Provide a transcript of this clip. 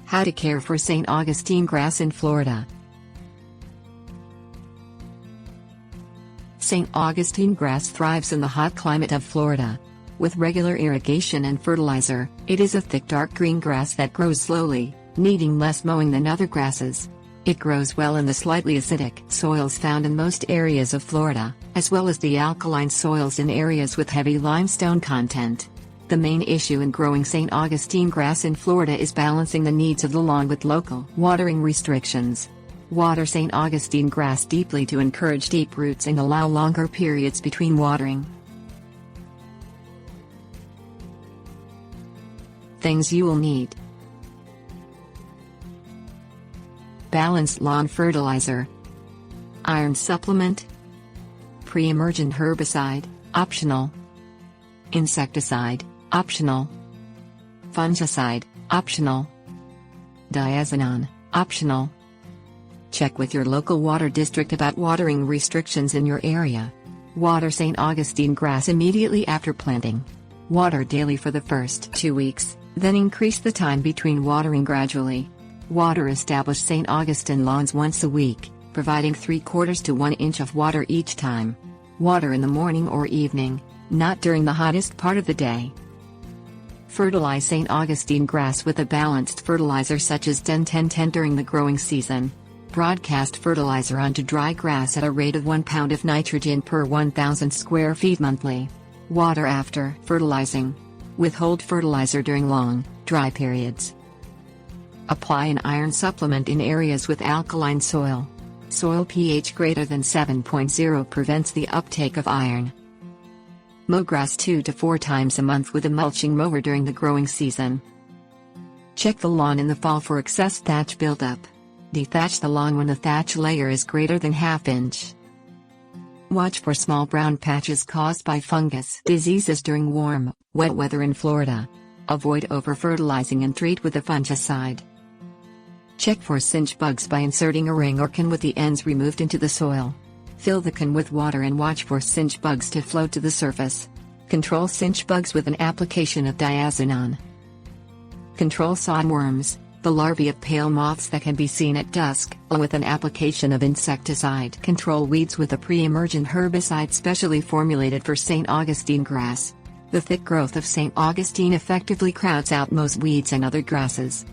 How to care for St. Augustine grass in Florida. St. Augustine grass thrives in the hot climate of Florida. With regular irrigation and fertilizer, it is a thick dark green grass that grows slowly, needing less mowing than other grasses. It grows well in the slightly acidic soils found in most areas of Florida, as well as the alkaline soils in areas with heavy limestone content. The main issue in growing St. Augustine grass in Florida is balancing the needs of the lawn with local watering restrictions. Water St. Augustine grass deeply to encourage deep roots and allow longer periods between watering. Things you will need: balanced lawn fertilizer, iron supplement, pre-emergent herbicide, optional, insecticide, optional, fungicide, optional, diazinon, optional. Check with your local water district about watering restrictions in your area. Water St. Augustine grass immediately after planting. Water daily for the first 2 weeks, then increase the time between watering gradually. Water established St. Augustine lawns once a week, providing 3/4 to 1 inch of water each time. Water in the morning or evening, not during the hottest part of the day. Fertilize St. Augustine grass with a balanced fertilizer such as 10-10-10 during the growing season. Broadcast fertilizer onto dry grass at a rate of 1 pound of nitrogen per 1,000 square feet monthly. Water after fertilizing. Withhold fertilizer during long, dry periods. Apply an iron supplement in areas with alkaline soil. Soil pH greater than 7.0 prevents the uptake of iron. Mow grass 2 to 4 times a month with a mulching mower during the growing season. Check the lawn in the fall for excess thatch buildup. Dethatch the lawn when the thatch layer is greater than ½ inch. Watch for small brown patches caused by fungus diseases during warm, wet weather in Florida. Avoid over-fertilizing and treat with a fungicide. Check for cinch bugs by inserting a ring or can with the ends removed into the soil. Fill the can with water and watch for cinch bugs to float to the surface. Control cinch bugs with an application of diazinon. Control sawworms, the larvae of pale moths that can be seen at dusk, with an application of insecticide. Control weeds with a pre-emergent herbicide specially formulated for St. Augustine grass. The thick growth of St. Augustine effectively crowds out most weeds and other grasses.